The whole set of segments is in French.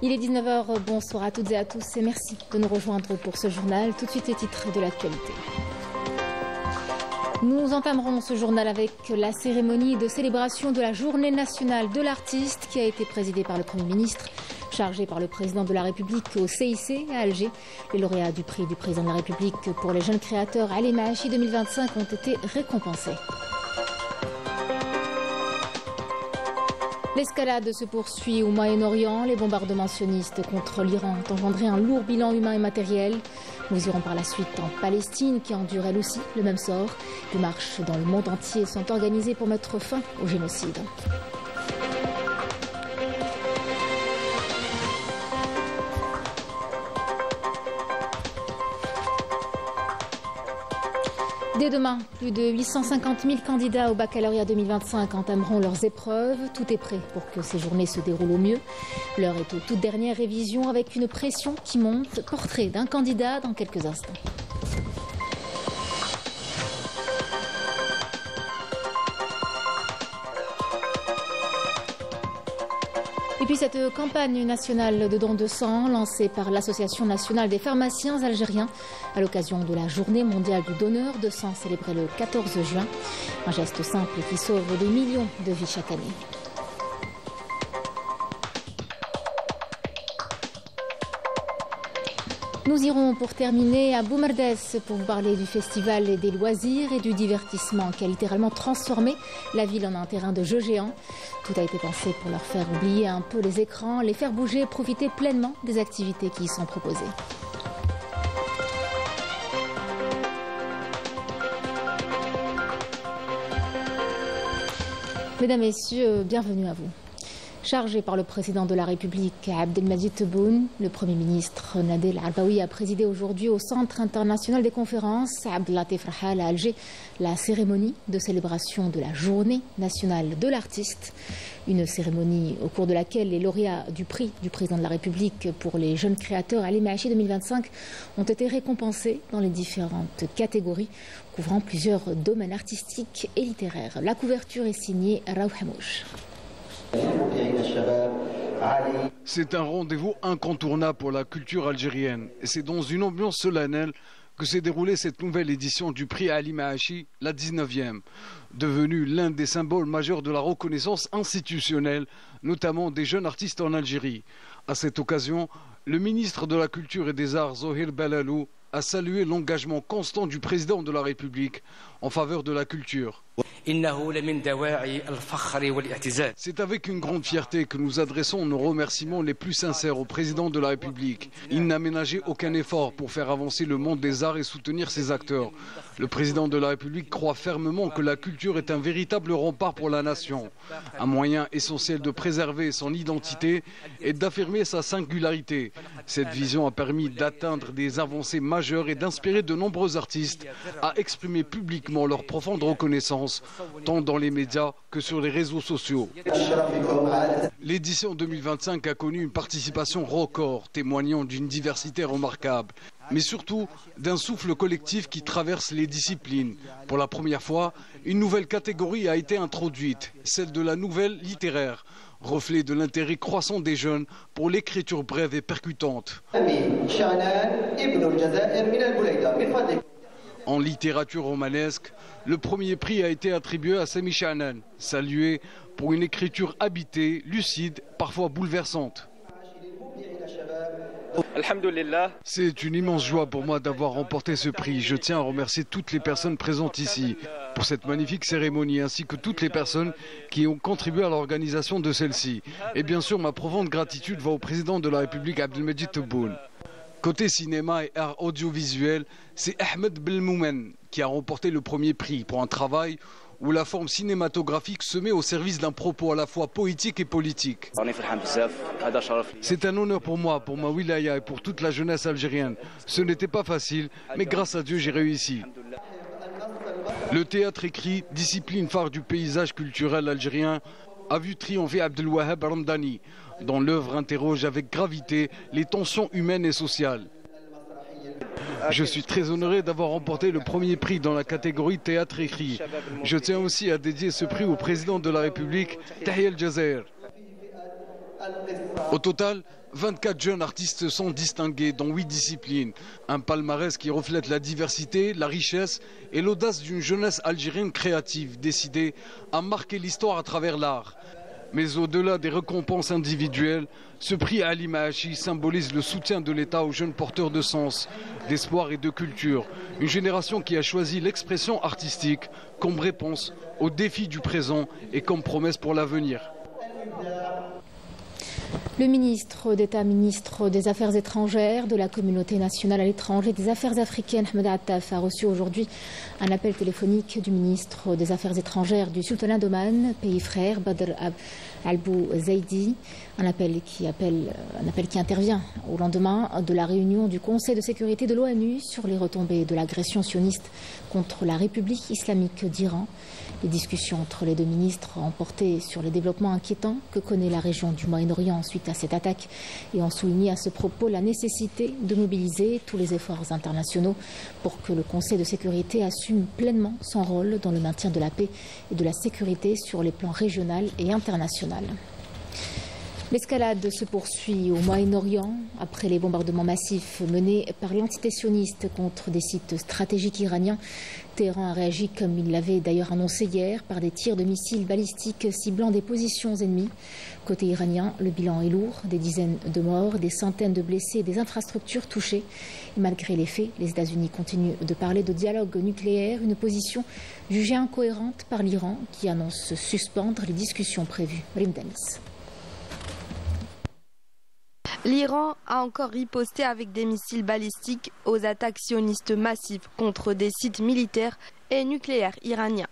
Il est 19 h, bonsoir à toutes et à tous et merci de nous rejoindre pour ce journal. Tout de suite les titres de l'actualité. Nous entamerons ce journal avec la cérémonie de célébration de la Journée nationale de l'artiste qui a été présidée par le Premier ministre, chargée par le Président de la République au CIC à Alger. Les lauréats du prix du Président de la République pour les jeunes créateurs Ali Maachi 2025 ont été récompensés. L'escalade se poursuit au Moyen-Orient. Les bombardements sionistes contre l'Iran ont engendré un lourd bilan humain et matériel. Nous irons par la suite en Palestine qui endure elle aussi le même sort. Des marches dans le monde entier sont organisées pour mettre fin au génocide. Dès demain, plus de 850 000 candidats au baccalauréat 2025 entameront leurs épreuves. Tout est prêt pour que ces journées se déroulent au mieux. L'heure est aux toutes dernières révisions avec une pression qui monte. Portrait d'un candidat dans quelques instants. Et puis cette campagne nationale de don de sang lancée par l'Association nationale des pharmaciens algériens à l'occasion de la journée mondiale du donneur de sang célébrée le 14 juin. Un geste simple qui sauve des millions de vies chaque année. Nous irons pour terminer à Boumerdès pour vous parler du festival et des loisirs et du divertissement qui a littéralement transformé la ville en un terrain de jeux géants. Tout a été pensé pour leur faire oublier un peu les écrans, les faire bouger et profiter pleinement des activités qui y sont proposées. Mesdames, Messieurs, bienvenue à vous. Chargé par le président de la République Abdelmadjid Tebboune, le Premier ministre Nadel Arbaoui a présidé aujourd'hui au Centre international des conférences Abdellatif Rahal à Alger la cérémonie de célébration de la Journée nationale de l'artiste. Une cérémonie au cours de laquelle les lauréats du prix du président de la République pour les jeunes créateurs Ali Maachi 2025 ont été récompensés dans les différentes catégories couvrant plusieurs domaines artistiques et littéraires. La couverture est signée Raouf Hamouche. C'est un rendez-vous incontournable pour la culture algérienne et c'est dans une ambiance solennelle que s'est déroulée cette nouvelle édition du prix Ali Maachi, la 19e, devenue l'un des symboles majeurs de la reconnaissance institutionnelle, notamment des jeunes artistes en Algérie. À cette occasion, le ministre de la Culture et des Arts, Zohir Belalou, a salué l'engagement constant du président de la République en faveur de la culture. C'est avec une grande fierté que nous adressons nos remerciements les plus sincères au président de la République. Il n'a ménagé aucun effort pour faire avancer le monde des arts et soutenir ses acteurs. Le président de la République croit fermement que la culture est un véritable rempart pour la nation, un moyen essentiel de préserver son identité et d'affirmer sa singularité. Cette vision a permis d'atteindre des avancées majeures et d'inspirer de nombreux artistes à exprimer publiquement leur profonde reconnaissance, tant dans les médias que sur les réseaux sociaux. L'édition 2025 a connu une participation record, témoignant d'une diversité remarquable, mais surtout d'un souffle collectif qui traverse les disciplines. Pour la première fois, une nouvelle catégorie a été introduite, celle de la nouvelle littéraire, reflet de l'intérêt croissant des jeunes pour l'écriture brève et percutante. En littérature romanesque, le premier prix a été attribué à Sami Chanan, salué pour une écriture habitée, lucide, parfois bouleversante. C'est une immense joie pour moi d'avoir remporté ce prix. Je tiens à remercier toutes les personnes présentes ici pour cette magnifique cérémonie, ainsi que toutes les personnes qui ont contribué à l'organisation de celle-ci. Et bien sûr, ma profonde gratitude va au président de la République Abdelmadjid Tebboune. Côté cinéma et art audiovisuel, c'est Ahmed Belmoumen qui a remporté le premier prix pour un travail où la forme cinématographique se met au service d'un propos à la fois poétique et politique. C'est un honneur pour moi, pour ma wilaya et pour toute la jeunesse algérienne. Ce n'était pas facile, mais grâce à Dieu, j'ai réussi. Le théâtre écrit, discipline phare du paysage culturel algérien, a vu triompher Abdelwahab Ramdani, dont l'œuvre interroge avec gravité les tensions humaines et sociales. Je suis très honoré d'avoir remporté le premier prix dans la catégorie théâtre écrit. Je tiens aussi à dédier ce prix au président de la République, Tahia El Jazair. Au total, 24 jeunes artistes sont distingués dans 8 disciplines. Un palmarès qui reflète la diversité, la richesse et l'audace d'une jeunesse algérienne créative, décidée à marquer l'histoire à travers l'art. Mais au-delà des récompenses individuelles, ce prix Ali Maachi symbolise le soutien de l'État aux jeunes porteurs de sens, d'espoir et de culture. Une génération qui a choisi l'expression artistique comme réponse aux défis du présent et comme promesse pour l'avenir. Le ministre d'État, ministre des Affaires étrangères, de la communauté nationale à l'étranger, des Affaires africaines, Ahmed Attaf, a reçu aujourd'hui un appel téléphonique du ministre des Affaires étrangères du Sultanat d'Oman, pays frère, Badr Albou Zaidi. Un appel qui intervient au lendemain de la réunion du Conseil de sécurité de l'ONU sur les retombées de l'agression sioniste contre la République islamique d'Iran. Les discussions entre les deux ministres ont porté sur les développements inquiétants que connaît la région du Moyen-Orient suite à cette attaque et ont souligné à ce propos la nécessité de mobiliser tous les efforts internationaux pour que le Conseil de sécurité assume pleinement son rôle dans le maintien de la paix et de la sécurité sur les plans régional et international. L'escalade se poursuit au Moyen-Orient après les bombardements massifs menés par l'entité sioniste contre des sites stratégiques iraniens. Téhéran a réagi, comme il l'avait d'ailleurs annoncé hier, par des tirs de missiles balistiques ciblant des positions ennemies. Côté iranien, le bilan est lourd, des dizaines de morts, des centaines de blessés et des infrastructures touchées. Et malgré les faits, les États-Unis continuent de parler de dialogue nucléaire, une position jugée incohérente par l'Iran qui annonce suspendre les discussions prévues. Rim Danis. L'Iran a encore riposté avec des missiles balistiques aux attaques sionistes massives contre des sites militaires et nucléaires iraniens.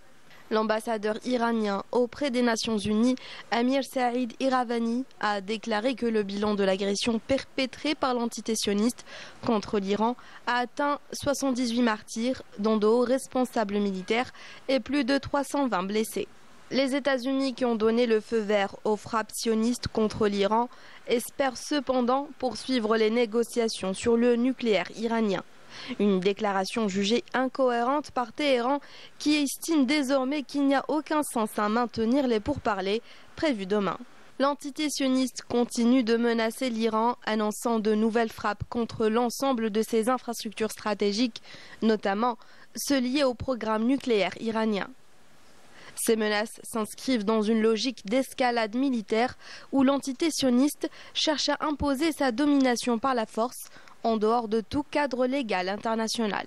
L'ambassadeur iranien auprès des Nations Unies, Amir Saïd Iravani, a déclaré que le bilan de l'agression perpétrée par l'entité sioniste contre l'Iran a atteint 78 martyrs, dont de hauts responsables militaires et plus de 320 blessés. Les États-Unis, qui ont donné le feu vert aux frappes sionistes contre l'Iran, espèrent cependant poursuivre les négociations sur le nucléaire iranien. Une déclaration jugée incohérente par Téhéran, qui estime désormais qu'il n'y a aucun sens à maintenir les pourparlers prévus demain. L'entité sioniste continue de menacer l'Iran, annonçant de nouvelles frappes contre l'ensemble de ses infrastructures stratégiques, notamment ceux liés au programme nucléaire iranien. Ces menaces s'inscrivent dans une logique d'escalade militaire où l'entité sioniste cherche à imposer sa domination par la force en dehors de tout cadre légal international.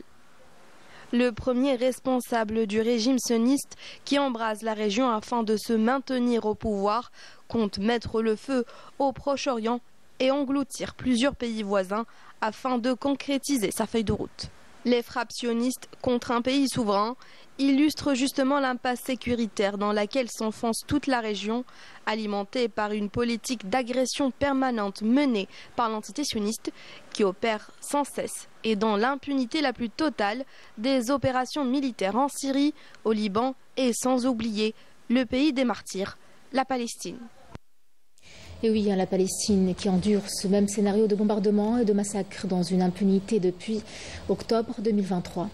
Le premier responsable du régime sioniste qui embrase la région afin de se maintenir au pouvoir compte mettre le feu au Proche-Orient et engloutir plusieurs pays voisins afin de concrétiser sa feuille de route. Les frappes sionistes contre un pays souverain illustrent justement l'impasse sécuritaire dans laquelle s'enfonce toute la région, alimentée par une politique d'agression permanente menée par l'entité sioniste qui opère sans cesse et dans l'impunité la plus totale des opérations militaires en Syrie, au Liban et sans oublier le pays des martyrs, la Palestine. Et oui, la Palestine qui endure ce même scénario de bombardement et de massacre dans une impunité depuis octobre 2023.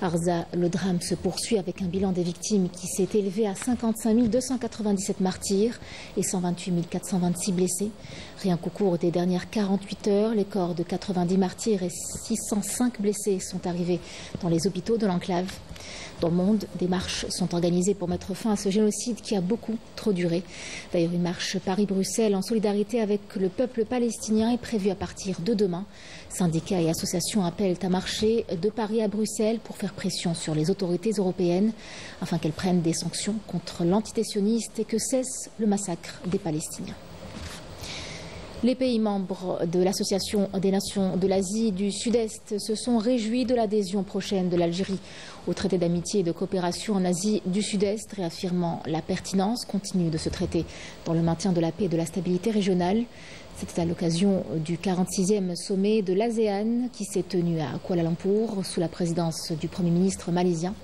Arza, le drame se poursuit avec un bilan des victimes qui s'est élevé à 55 297 martyrs et 128 426 blessés. Rien qu'au cours des dernières 48 heures, les corps de 90 martyrs et 605 blessés sont arrivés dans les hôpitaux de l'enclave. Dans le monde, des marches sont organisées pour mettre fin à ce génocide qui a beaucoup trop duré. D'ailleurs, une marche Paris-Bruxelles en solidarité avec le peuple palestinien est prévue à partir de demain. Syndicats et associations appellent à marcher de Paris à Bruxelles pour faire pression sur les autorités européennes afin qu'elles prennent des sanctions contre l'entité sioniste et que cesse le massacre des Palestiniens. Les pays membres de l'Association des Nations de l'Asie du Sud-Est se sont réjouis de l'adhésion prochaine de l'Algérie au traité d'amitié et de coopération en Asie du Sud-Est, réaffirmant la pertinence continue de ce traité dans le maintien de la paix et de la stabilité régionale. C'était à l'occasion du 46e sommet de l'ASEAN qui s'est tenu à Kuala Lumpur sous la présidence du Premier ministre malaisien.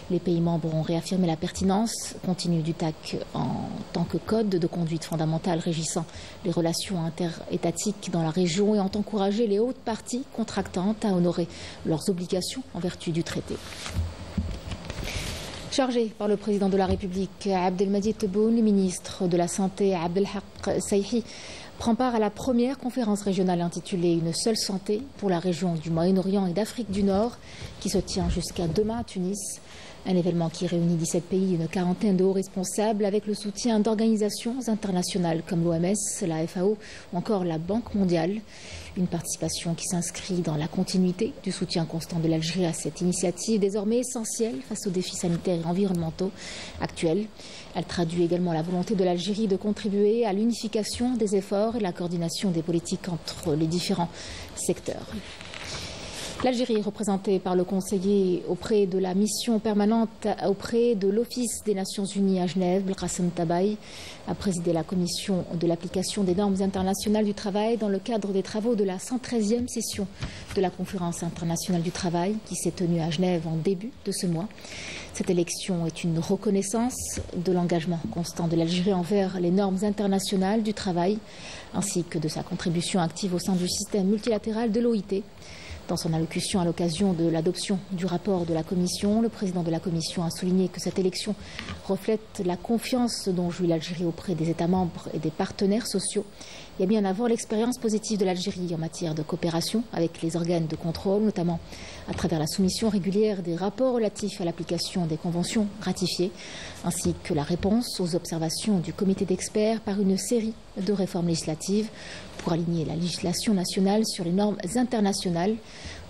Les pays membres ont réaffirmé la pertinence continue du TAC en tant que code de conduite fondamentale régissant les relations interétatiques dans la région et ont encouragé les hautes parties contractantes à honorer leurs obligations en vertu du traité. Chargé par le président de la République, Abdelmadjid Tebboune, le ministre de la Santé, Abdelhak Saihi, prend part à la première conférence régionale intitulée « Une seule santé pour la région du Moyen-Orient et d'Afrique du Nord » qui se tient jusqu'à demain à Tunis. Un événement qui réunit 17 pays et une quarantaine de hauts responsables avec le soutien d'organisations internationales comme l'OMS, la FAO ou encore la Banque mondiale. Une participation qui s'inscrit dans la continuité du soutien constant de l'Algérie à cette initiative désormais essentielle face aux défis sanitaires et environnementaux actuels. Elle traduit également la volonté de l'Algérie de contribuer à l'unification des efforts et la coordination des politiques entre les différents secteurs. L'Algérie est représentée par le conseiller auprès de la mission permanente auprès de l'Office des Nations Unies à Genève, Belkacem Tabaï, a présidé la commission de l'application des normes internationales du travail dans le cadre des travaux de la 113e session de la conférence internationale du travail qui s'est tenue à Genève en début de ce mois. Cette élection est une reconnaissance de l'engagement constant de l'Algérie envers les normes internationales du travail ainsi que de sa contribution active au sein du système multilatéral de l'OIT. Dans son allocution à l'occasion de l'adoption du rapport de la Commission, le président de la Commission a souligné que cette élection reflète la confiance dont jouit l'Algérie auprès des États membres et des partenaires sociaux. Il y a bien avant l'expérience positive de l'Algérie en matière de coopération avec les organes de contrôle, notamment à travers la soumission régulière des rapports relatifs à l'application des conventions ratifiées, ainsi que la réponse aux observations du comité d'experts par une série de réformes législatives pour aligner la législation nationale sur les normes internationales.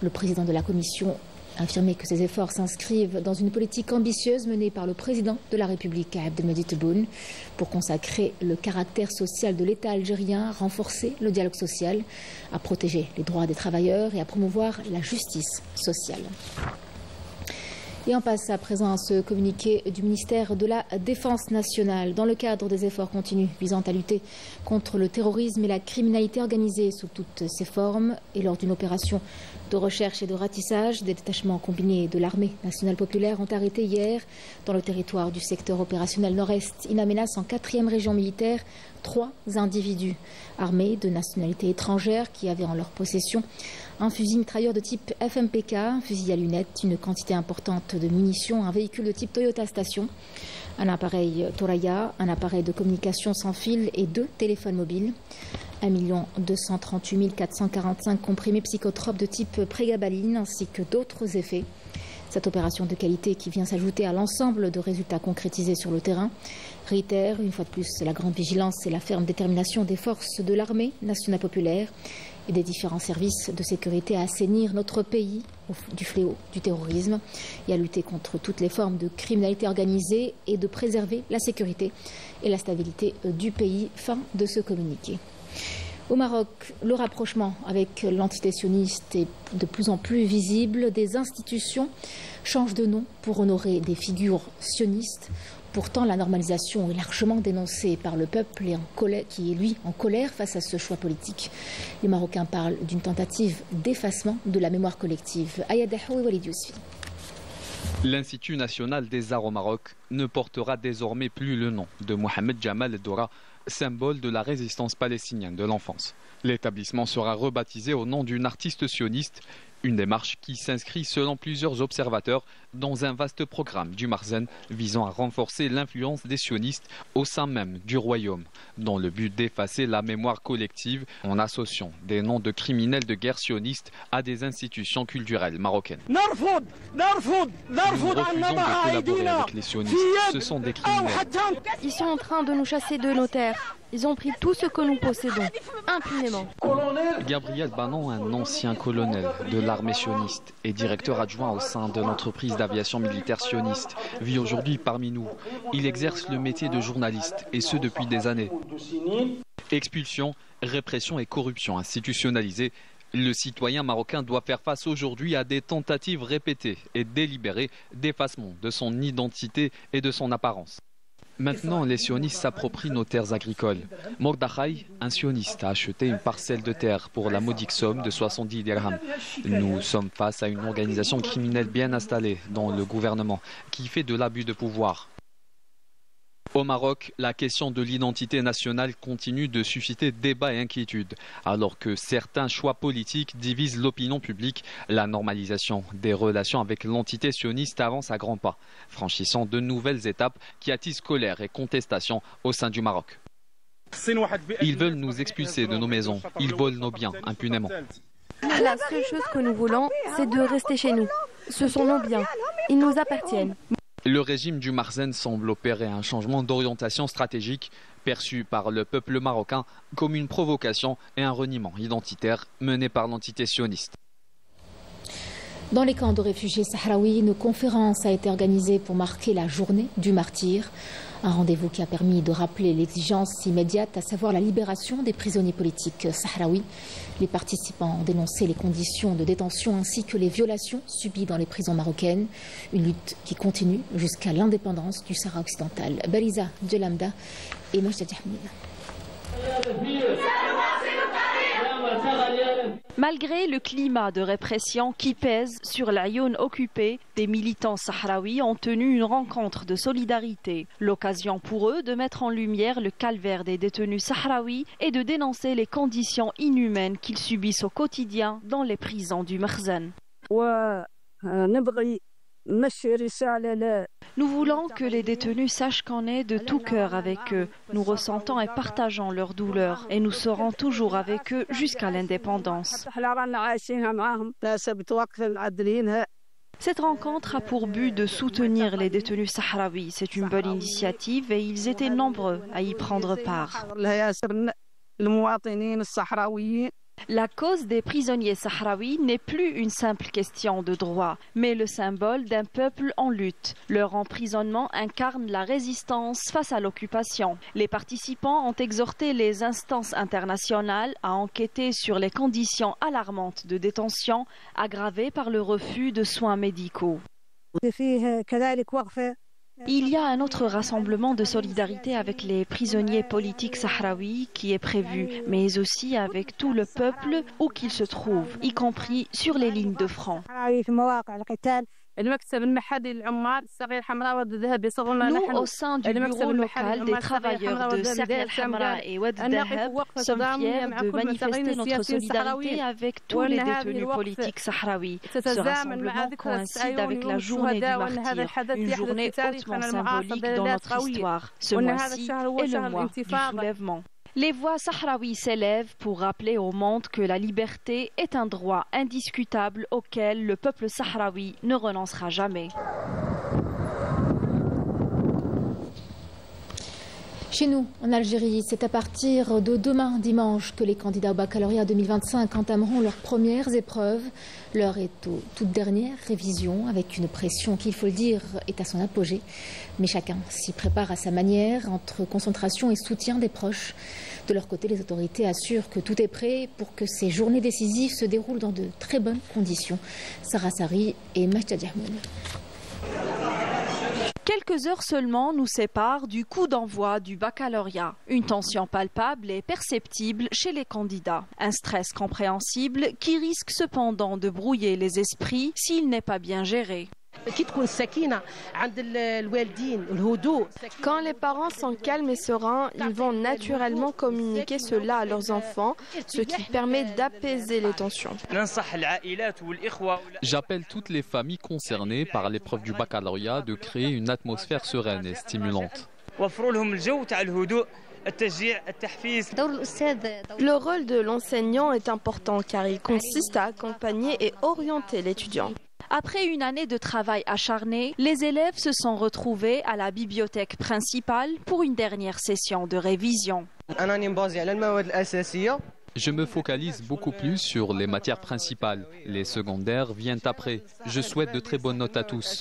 Le président de la Commission a affirmé que ces efforts s'inscrivent dans une politique ambitieuse menée par le président de la République, Abdelmadjid Tebboune, pour consacrer le caractère social de l'État algérien, à renforcer le dialogue social, à protéger les droits des travailleurs et à promouvoir la justice sociale. Et on passe à présent à ce communiqué du ministère de la Défense nationale. Dans le cadre des efforts continus visant à lutter contre le terrorisme et la criminalité organisée sous toutes ses formes et lors d'une opération de recherche et de ratissage, des détachements combinés de l'armée nationale populaire ont arrêté hier dans le territoire du secteur opérationnel nord-est In Amenas en 4e région militaire 3 individus armés de nationalité étrangère qui avaient en leur possession un fusil mitrailleur de type FMPK, un fusil à lunettes, une quantité importante de munitions, un véhicule de type Toyota Station, un appareil Toraya, un appareil de communication sans fil et 2 téléphones mobiles, 1 238 445 comprimés psychotropes de type prégabaline ainsi que d'autres effets. Cette opération de qualité qui vient s'ajouter à l'ensemble de résultats concrétisés sur le terrain réitère une fois de plus la grande vigilance et la ferme détermination des forces de l'armée nationale populaire et des différents services de sécurité à assainir notre pays du fléau du terrorisme et à lutter contre toutes les formes de criminalité organisée et de préserver la sécurité et la stabilité du pays. Fin de ce communiqué. Au Maroc, le rapprochement avec l'entité sioniste est de plus en plus visible. Des institutions changent de nom pour honorer des figures sionistes. Pourtant, la normalisation est largement dénoncée par le peuple et qui est, lui, en colère face à ce choix politique. Les Marocains parlent d'une tentative d'effacement de la mémoire collective. Ayad Dahoui et Walid Yousfi. L'Institut national des arts au Maroc ne portera désormais plus le nom de Mohamed Jamal Dora, symbole de la résistance palestinienne de l'enfance. L'établissement sera rebaptisé au nom d'une artiste sioniste, une démarche qui s'inscrit selon plusieurs observateurs dans un vaste programme du Marzen visant à renforcer l'influence des sionistes au sein même du royaume, dans le but d'effacer la mémoire collective en associant des noms de criminels de guerre sionistes à des institutions culturelles marocaines. Nous refusons de collaborer avec les sionistes, ce sont des criminels. Ils sont en train de nous chasser de nos terres. Ils ont pris tout ce que nous possédons, impunément. Gabriel Banon, un ancien colonel de l'armée sioniste et directeur adjoint au sein de l'entreprise d'aviation militaire sioniste, vit aujourd'hui parmi nous. Il exerce le métier de journaliste, et ce depuis des années. Expulsion, répression et corruption institutionnalisée. Le citoyen marocain doit faire face aujourd'hui à des tentatives répétées et délibérées d'effacement de son identité et de son apparence. Maintenant, les sionistes s'approprient nos terres agricoles. Mordachai, un sioniste, a acheté une parcelle de terre pour la modique somme de 70 dirhams. Nous sommes face à une organisation criminelle bien installée dans le gouvernement qui fait de l'abus de pouvoir. Au Maroc, la question de l'identité nationale continue de susciter débat et inquiétude. Alors que certains choix politiques divisent l'opinion publique, la normalisation des relations avec l'entité sioniste avance à grands pas, franchissant de nouvelles étapes qui attisent colère et contestation au sein du Maroc. Ils veulent nous expulser de nos maisons. Ils volent nos biens impunément. La seule chose que nous voulons, c'est de rester chez nous. Ce sont nos biens. Ils nous appartiennent. Le régime du Makhzen semble opérer un changement d'orientation stratégique perçu par le peuple marocain comme une provocation et un reniement identitaire mené par l'entité sioniste. Dans les camps de réfugiés sahraouis, une conférence a été organisée pour marquer la journée du martyr. Un rendez-vous qui a permis de rappeler l'exigence immédiate, à savoir la libération des prisonniers politiques sahraouis. Les participants ont dénoncé les conditions de détention ainsi que les violations subies dans les prisons marocaines. Une lutte qui continue jusqu'à l'indépendance du Sahara occidental. Baliza Djelamda et Majda Jahmoun. Malgré le climat de répression qui pèse sur l'Aïoun occupé, des militants sahraouis ont tenu une rencontre de solidarité. L'occasion pour eux de mettre en lumière le calvaire des détenus sahraouis et de dénoncer les conditions inhumaines qu'ils subissent au quotidien dans les prisons du Makhzen. Nous voulons que les détenus sachent qu'on est de tout cœur avec eux. Nous ressentons et partageons leur douleur et nous serons toujours avec eux jusqu'à l'indépendance. Cette rencontre a pour but de soutenir les détenus sahraouis. C'est une bonne initiative et ils étaient nombreux à y prendre part. La cause des prisonniers sahraouis n'est plus une simple question de droit, mais le symbole d'un peuple en lutte. Leur emprisonnement incarne la résistance face à l'occupation. Les participants ont exhorté les instances internationales à enquêter sur les conditions alarmantes de détention aggravées par le refus de soins médicaux. Il y a un autre rassemblement de solidarité avec les prisonniers politiques sahraouis qui est prévu, mais aussi avec tout le peuple où qu'il se trouve, y compris sur les lignes de front. Nous, au sein du bureau local des travailleurs de Serre El Hamra et Oued Dahab, sommes fiers de manifester notre solidarité avec tous les détenus politiques sahraouis. Ce rassemblement coïncide avec la journée du martyr, une journée hautement symbolique dans notre histoire. Ce mois-ci est le mois du soulèvement. Les voix sahraouis s'élèvent pour rappeler au monde que la liberté est un droit indiscutable auquel le peuple sahraoui ne renoncera jamais. Chez nous, en Algérie, c'est à partir de demain, dimanche, que les candidats au baccalauréat 2025 entameront leurs premières épreuves. L'heure est aux toutes dernières révisions, avec une pression qui, il faut le dire, est à son apogée. Mais chacun s'y prépare à sa manière, entre concentration et soutien des proches. De leur côté, les autorités assurent que tout est prêt pour que ces journées décisives se déroulent dans de très bonnes conditions. Sarah Sari et Majda Jahmoun. Quelques heures seulement nous séparent du coup d'envoi du baccalauréat. Une tension palpable et perceptible chez les candidats. Un stress compréhensible qui risque cependant de brouiller les esprits s'il n'est pas bien géré. Quand les parents sont calmes et sereins, ils vont naturellement communiquer cela à leurs enfants, ce qui permet d'apaiser les tensions. J'appelle toutes les familles concernées par l'épreuve du baccalauréat de créer une atmosphère sereine et stimulante. Le rôle de l'enseignant est important car il consiste à accompagner et orienter l'étudiant. Après une année de travail acharné, les élèves se sont retrouvés à la bibliothèque principale pour une dernière session de révision. Je me focalise beaucoup plus sur les matières principales. Les secondaires viennent après. Je souhaite de très bonnes notes à tous.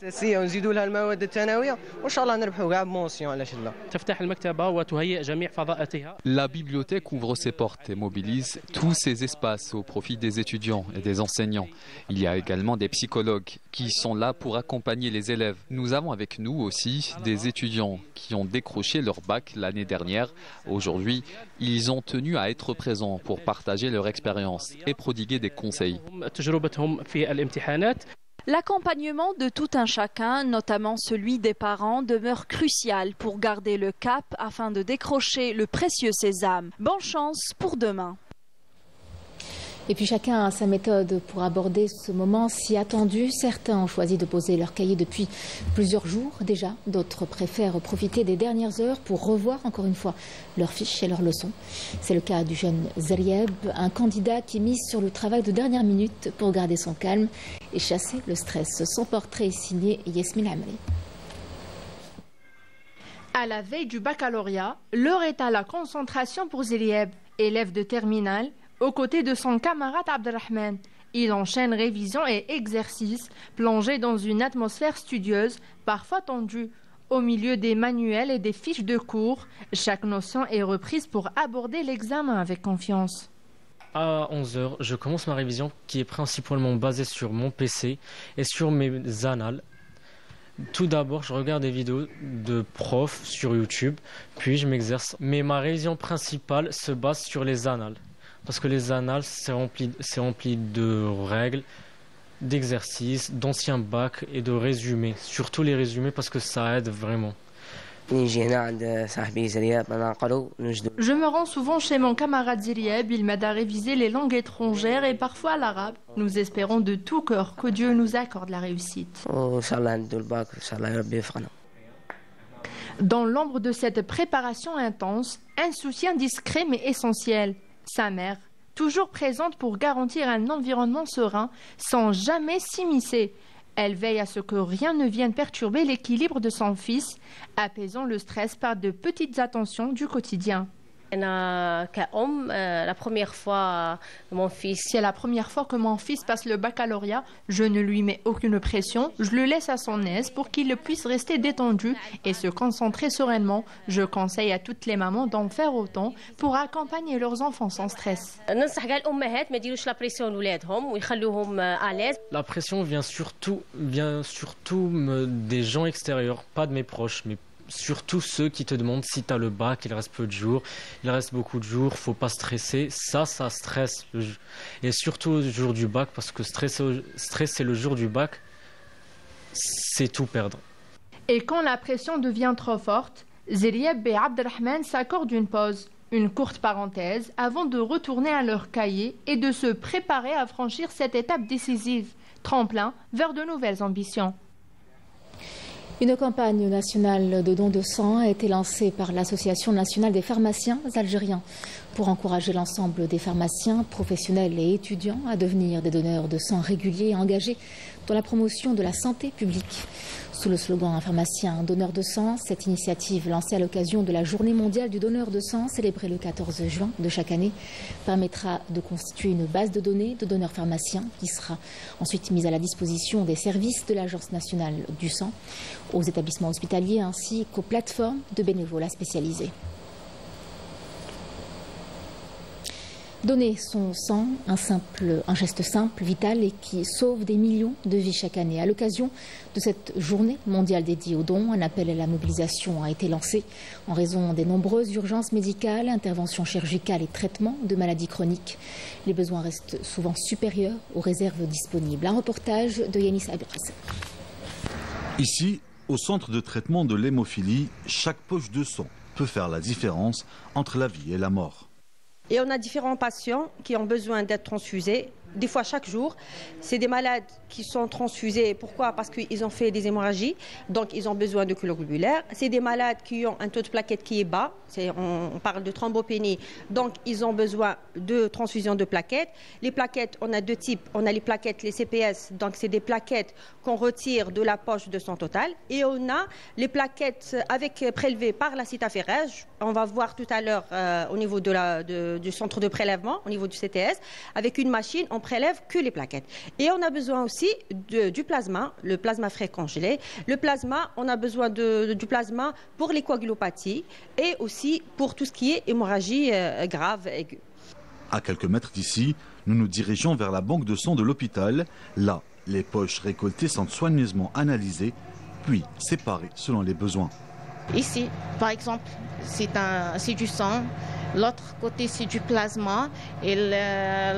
La bibliothèque ouvre ses portes et mobilise tous ses espaces au profit des étudiants et des enseignants. Il y a également des psychologues qui sont là pour accompagner les élèves. Nous avons avec nous aussi des étudiants qui ont décroché leur bac l'année dernière. Aujourd'hui, ils ont tenu à être présents pour partager leur expérience et prodiguer des conseils. L'accompagnement de tout un chacun, notamment celui des parents, demeure crucial pour garder le cap afin de décrocher le précieux sésame. Bonne chance pour demain. Et puis chacun a sa méthode pour aborder ce moment si attendu. Certains ont choisi de poser leur cahier depuis plusieurs jours déjà. D'autres préfèrent profiter des dernières heures pour revoir encore une fois leurs fiches et leurs leçons. C'est le cas du jeune Zerieb, un candidat qui mise sur le travail de dernière minute pour garder son calme et chasser le stress. Son portrait est signé Yasmine Amri. À la veille du baccalauréat, l'heure est à la concentration pour Zerieb, élève de terminale, aux côtés de son camarade Abdelrahman. Il enchaîne révision et exercice, plongé dans une atmosphère studieuse, parfois tendue. Au milieu des manuels et des fiches de cours, chaque notion est reprise pour aborder l'examen avec confiance. À 11h, je commence ma révision qui est principalement basée sur mon PC et sur mes annales. Tout d'abord, je regarde des vidéos de profs sur YouTube, puis je m'exerce. Mais ma révision principale se base sur les annales. Parce que les annales, c'est rempli de règles, d'exercices, d'anciens bacs et de résumés. Surtout les résumés parce que ça aide vraiment. Je me rends souvent chez mon camarade Zerieb. Il m'aide à réviser les langues étrangères et parfois l'arabe. Nous espérons de tout cœur que Dieu nous accorde la réussite. Dans l'ombre de cette préparation intense, un soutien discret mais essentiel. Sa mère, toujours présente pour garantir un environnement serein, sans jamais s'immiscer. Elle veille à ce que rien ne vienne perturber l'équilibre de son fils, apaisant le stress par de petites attentions du quotidien. La première fois mon fils. C'est la première fois que mon fils passe le baccalauréat. Je ne lui mets aucune pression. Je le laisse à son aise pour qu'il puisse rester détendu et se concentrer sereinement. Je conseille à toutes les mamans d'en faire autant pour accompagner leurs enfants sans stress. La pression vient surtout des gens extérieurs, pas de mes proches, mais surtout ceux qui te demandent si tu as le bac, il reste peu de jours, il reste beaucoup de jours, faut pas stresser. Ça stresse. Et surtout le jour du bac, parce que stresser le jour du bac, c'est tout perdre. Et quand la pression devient trop forte, Zerieb et Abdelrahman s'accordent une pause, une courte parenthèse, avant de retourner à leur cahier et de se préparer à franchir cette étape décisive, tremplin vers de nouvelles ambitions. Une campagne nationale de dons de sang a été lancée par l'Association nationale des pharmaciens algériens pour encourager l'ensemble des pharmaciens, professionnels et étudiants à devenir des donneurs de sang réguliers et engagés dans la promotion de la santé publique. Sous le slogan « Un pharmacien, un donneur de sang », cette initiative lancée à l'occasion de la Journée mondiale du donneur de sang, célébrée le 14 juin de chaque année, permettra de constituer une base de données de donneurs pharmaciens qui sera ensuite mise à la disposition des services de l'Agence nationale du sang, aux établissements hospitaliers ainsi qu'aux plateformes de bénévolat spécialisés. Donner son sang, un geste simple, vital et qui sauve des millions de vies chaque année. À l'occasion de cette journée mondiale dédiée aux dons, un appel à la mobilisation a été lancé en raison des nombreuses urgences médicales, interventions chirurgicales et traitements de maladies chroniques. Les besoins restent souvent supérieurs aux réserves disponibles. Un reportage de Yanis Abiras. Ici, au centre de traitement de l'hémophilie, chaque poche de sang peut faire la différence entre la vie et la mort. Et on a différents patients qui ont besoin d'être transfusés, des fois chaque jour. C'est des malades qui sont transfusés. Pourquoi? Parce qu'ils ont fait des hémorragies, donc ils ont besoin de coulure globulaire. C'est des malades qui ont un taux de plaquettes qui est bas. On parle de thrombopénie, donc ils ont besoin de transfusion de plaquettes. Les plaquettes, on a deux types. On a les plaquettes, les CPS, donc c'est des plaquettes qu'on retire de la poche de sang total. Et on a les plaquettes prélevées par l'acide affairage. On va voir tout à l'heure au niveau du centre de prélèvement, au niveau du CTS, avec une machine, on prélève que les plaquettes. Et on a besoin aussi du plasma, le plasma frais congelé. Le plasma, on a besoin du plasma pour les coagulopathies et aussi pour tout ce qui est hémorragie grave, aiguë. À quelques mètres d'ici, nous nous dirigeons vers la banque de sang de l'hôpital. Là, les poches récoltées sont soigneusement analysées, puis séparées selon les besoins. Ici, par exemple, c'est du sang. L'autre côté, c'est du plasma. Et la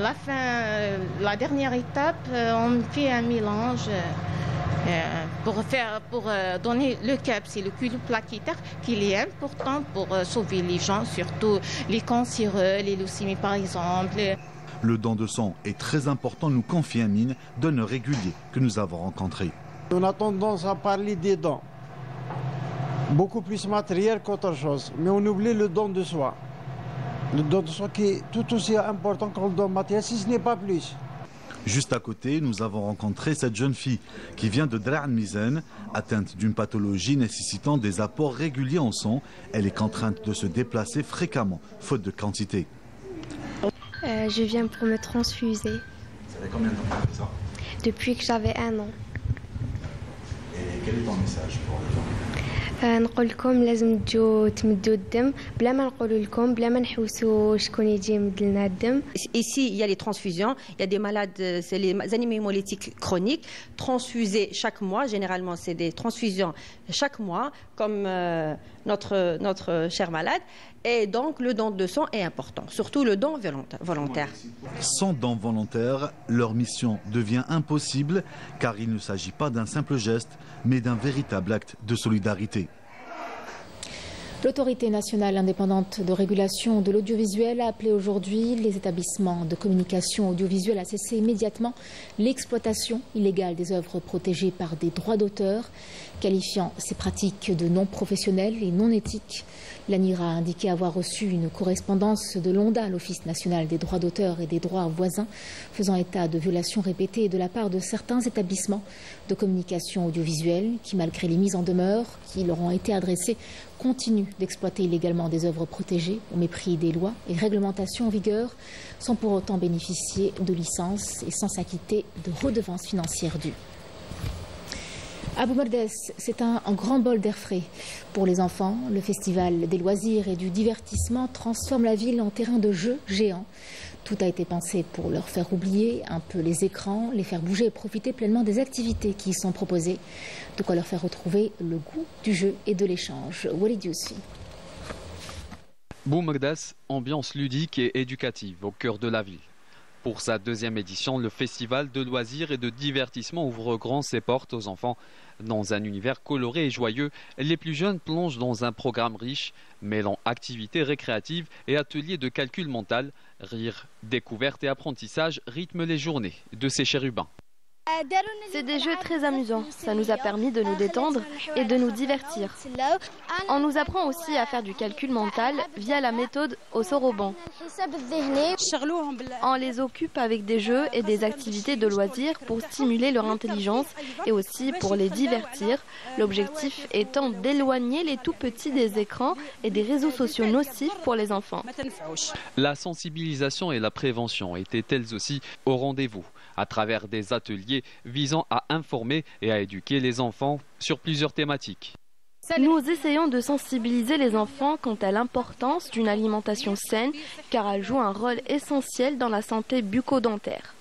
dernière étape, on fait un mélange pour donner le cap. C'est le cumul plaquettaire qui est important pour sauver les gens, surtout les cancéreux, les leucémies par exemple. Le don de sang est très important, nous confie Amine, donneur régulier que nous avons rencontré. On a tendance à parler des dons, beaucoup plus matériel qu'autre chose, mais on oublie le don de soi. Le don de soi qui est tout aussi important que le don matériel, si ce n'est pas plus. Juste à côté, nous avons rencontré cette jeune fille qui vient de Dra' al-Mizan, atteinte d'une pathologie nécessitant des apports réguliers en sang. Elle est contrainte de se déplacer fréquemment, faute de quantité. Je viens pour me transfuser. Ça fait combien de temps que tu fais ça? Depuis que j'avais 1 an. Et quel est ton message pour les gens? نقول لكم لازم تجوا تمدوا الدم بلا ما نقولوا لكم بلا ما نحوسوا شكون يجي يمد لنا الدم. Ici, il y a les transfusions. Il y a des malades, c'est les anémies hémolytiques chroniques, transfusées chaque mois. Généralement, c'est des transfusions chaque mois, comme notre cher malade. Et donc, le don de sang est important, surtout le don volontaire. Sans don volontaire, leur mission devient impossible, car il ne s'agit pas d'un simple geste, mais d'un véritable acte de solidarité. L'autorité nationale indépendante de régulation de l'audiovisuel a appelé aujourd'hui les établissements de communication audiovisuelle à cesser immédiatement l'exploitation illégale des œuvres protégées par des droits d'auteur, qualifiant ces pratiques de non professionnelles et non éthiques. L'ANIRA a indiqué avoir reçu une correspondance de l'ONDA, l'Office national des droits d'auteur et des droits voisins, faisant état de violations répétées de la part de certains établissements de communication audiovisuelle qui, malgré les mises en demeure qui leur ont été adressées, continuent d'exploiter illégalement des œuvres protégées au mépris des lois et réglementations en vigueur, sans pour autant bénéficier de licences et sans s'acquitter de redevances financières dues. À Boumerdès, c'est un grand bol d'air frais pour les enfants. Le festival des loisirs et du divertissement transforme la ville en terrain de jeu géant. Tout a été pensé pour leur faire oublier un peu les écrans, les faire bouger et profiter pleinement des activités qui y sont proposées. De quoi leur faire retrouver le goût du jeu et de l'échange. Walid Yousfi. Boumerdès, ambiance ludique et éducative au cœur de la ville. Pour sa 2e édition, le festival de loisirs et de divertissement ouvre grand ses portes aux enfants. Dans un univers coloré et joyeux, les plus jeunes plongent dans un programme riche, mêlant activités récréatives et ateliers de calcul mental. Rire, découverte et apprentissage rythment les journées de ces chérubins. C'est des jeux très amusants. Ça nous a permis de nous détendre et de nous divertir. On nous apprend aussi à faire du calcul mental via la méthode au soroban. On les occupe avec des jeux et des activités de loisirs pour stimuler leur intelligence et aussi pour les divertir. L'objectif étant d'éloigner les tout petits des écrans et des réseaux sociaux nocifs pour les enfants. La sensibilisation et la prévention étaient elles aussi au rendez-vous, à travers des ateliers visant à informer et à éduquer les enfants sur plusieurs thématiques. Nous essayons de sensibiliser les enfants quant à l'importance d'une alimentation saine, car elle joue un rôle essentiel dans la santé bucco-dentaire.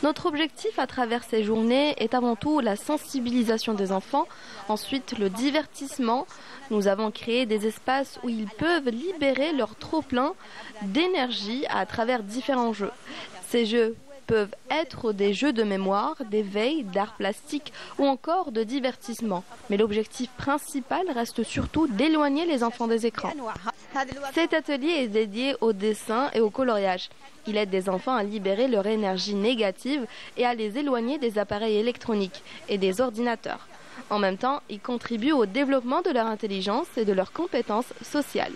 Notre objectif à travers ces journées est avant tout la sensibilisation des enfants, ensuite le divertissement. Nous avons créé des espaces où ils peuvent libérer leur trop-plein d'énergie à travers différents jeux. Ces jeux peuvent être des jeux de mémoire, d'éveil, d'art plastique ou encore de divertissement. Mais l'objectif principal reste surtout d'éloigner les enfants des écrans. Cet atelier est dédié au dessin et au coloriage. Il aide des enfants à libérer leur énergie négative et à les éloigner des appareils électroniques et des ordinateurs. En même temps, il contribue au développement de leur intelligence et de leurs compétences sociales.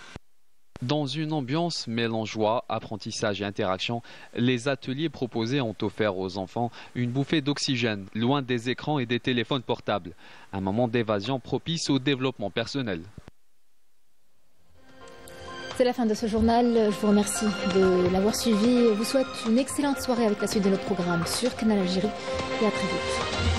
Dans une ambiance mêlant joie, apprentissage et interaction, les ateliers proposés ont offert aux enfants une bouffée d'oxygène, loin des écrans et des téléphones portables. Un moment d'évasion propice au développement personnel. C'est la fin de ce journal. Je vous remercie de l'avoir suivi. Je vous souhaite une excellente soirée avec la suite de notre programme sur Canal Algérie et à très vite.